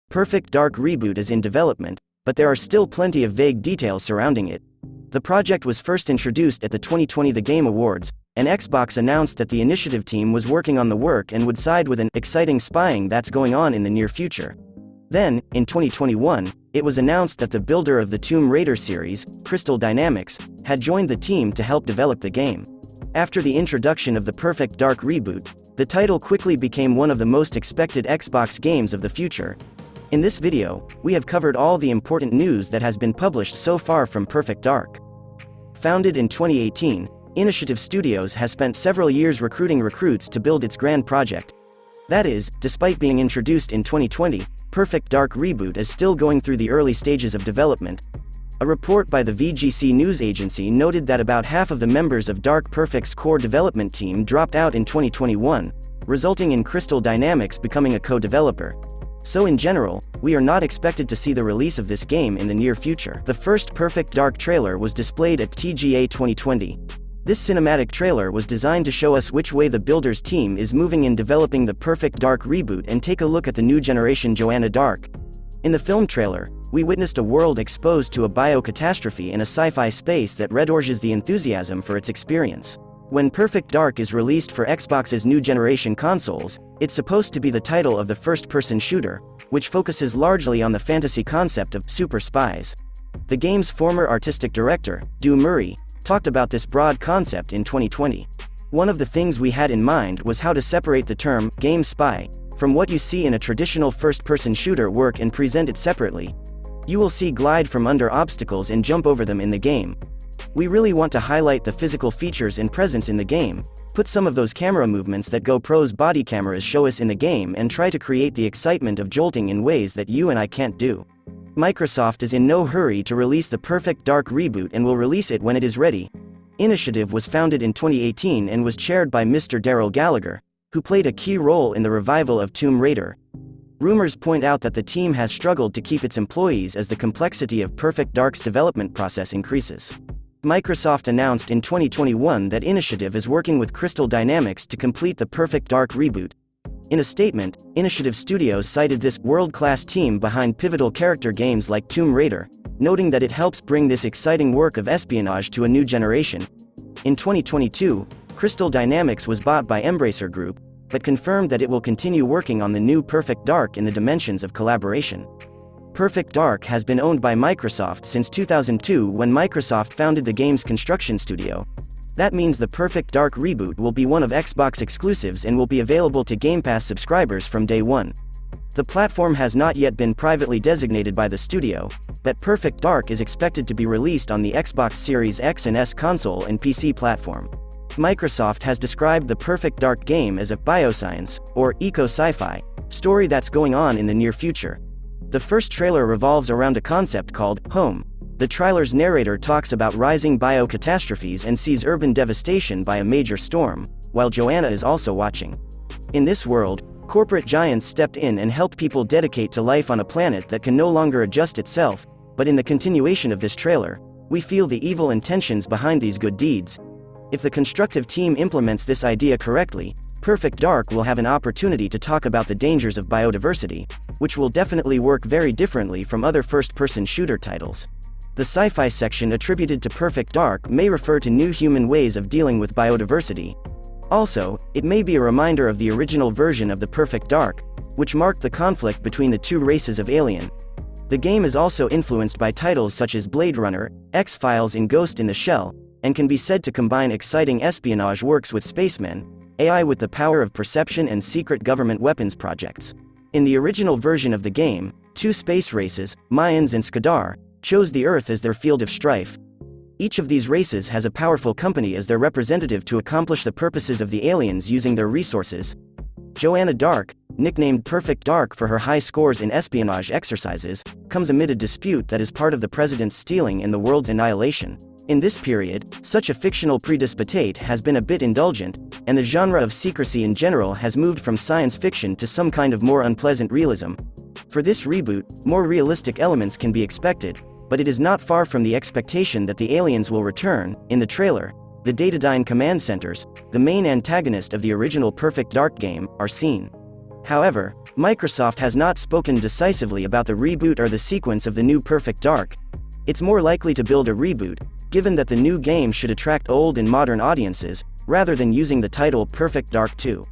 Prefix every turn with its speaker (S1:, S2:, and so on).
S1: Perfect Dark Reboot is in development, but there are still plenty of vague details surrounding it. The project was first introduced at the 2020 The Game Awards, and Xbox announced that the initiative team was working on the work and would side with an exciting spying that's going on in the near future. Then, in 2021, it was announced that the builder of the Tomb Raider series, Crystal Dynamics, had joined the team to help develop the game. After the introduction of the Perfect Dark Reboot, the title quickly became one of the most expected Xbox games of the future. In this video, we have covered all the important news that has been published so far from Perfect Dark. Founded in 2018, Initiative Studios has spent several years recruiting recruits to build its grand project. That is, despite being introduced in 2020, Perfect Dark Reboot is still going through the early stages of development. A report by the VGC news agency noted that about half of the members of Dark Perfect's core development team dropped out in 2021, resulting in Crystal Dynamics becoming a co-developer. So in general, we are not expected to see the release of this game in the near future. The first Perfect Dark trailer was displayed at TGA 2020. This cinematic trailer was designed to show us which way the builder's team is moving in developing the Perfect Dark Reboot and take a look at the new generation Joanna Dark. In the film trailer, we witnessed a world exposed to a biocatastrophe in a sci-fi space that redorges the enthusiasm for its experience. When Perfect Dark is released for Xbox's new generation consoles, it's supposed to be the title of the first-person shooter, which focuses largely on the fantasy concept of super spies. The game's former artistic director, Stu Murray, talked about this broad concept in 2020. One of the things we had in mind was how to separate the term game spy from what you see in a traditional first-person shooter work and present it separately. You will see glide from under obstacles and jump over them in the game. We really want to highlight the physical features and presence in the game, put some of those camera movements that GoPro's body cameras show us in the game and try to create the excitement of jolting in ways that you and I can't do. Microsoft is in no hurry to release the Perfect Dark Reboot and will release it when it is ready. Initiative was founded in 2018 and was chaired by Mr. Daryl Gallagher, who played a key role in the revival of Tomb Raider. Rumors point out that the team has struggled to keep its employees as the complexity of Perfect Dark's development process increases. Microsoft announced in 2021 that Initiative is working with Crystal Dynamics to complete the Perfect Dark Reboot. In a statement, Initiative Studios cited this world-class team behind pivotal character games like Tomb Raider, noting that it helps bring this exciting work of espionage to a new generation. In 2022, Crystal Dynamics was bought by Embracer Group, but confirmed that it will continue working on the new Perfect Dark in the dimensions of collaboration. Perfect Dark has been owned by Microsoft since 2002 when Microsoft founded the game's construction studio. That means the Perfect Dark Reboot will be one of Xbox exclusives and will be available to Game Pass subscribers from day one. The platform has not yet been privately designated by the studio, but Perfect Dark is expected to be released on the Xbox Series X and S console and PC platform. Microsoft has described the Perfect Dark game as a bioscience, or eco-sci-fi, story that's going on in the near future. The first trailer revolves around a concept called home. The trailer's narrator talks about rising biocatastrophes and sees urban devastation by a major storm, while Joanna is also watching. In this world, corporate giants stepped in and helped people dedicate to life on a planet that can no longer adjust itself, but in the continuation of this trailer, we feel the evil intentions behind these good deeds. If the constructive team implements this idea correctly, Perfect Dark will have an opportunity to talk about the dangers of biodiversity, which will definitely work very differently from other first-person shooter titles. The sci-fi section attributed to Perfect Dark may refer to new human ways of dealing with biodiversity. Also, it may be a reminder of the original version of the Perfect Dark, which marked the conflict between the two races of alien. The game is also influenced by titles such as Blade Runner, X-Files and Ghost in the Shell, and can be said to combine exciting espionage works with spacemen, AI with the power of perception and secret government weapons projects. In the original version of the game, two space races, Mayans and Skadar, chose the Earth as their field of strife. Each of these races has a powerful company as their representative to accomplish the purposes of the aliens using their resources. Joanna Dark, nicknamed Perfect Dark for her high scores in espionage exercises, comes amid a dispute that is part of the president's stealing and the world's annihilation. In this period, such a fictional predisputate has been a bit indulgent, and the genre of secrecy in general has moved from science fiction to some kind of more unpleasant realism. For this reboot, more realistic elements can be expected, but it is not far from the expectation that the aliens will return. In the trailer, the Datadyne command centers, the main antagonist of the original Perfect Dark game, are seen. However, Microsoft has not spoken decisively about the reboot or the sequence of the new Perfect Dark. It's more likely to build a reboot, given that the new game should attract old and modern audiences, rather than using the title Perfect Dark 2.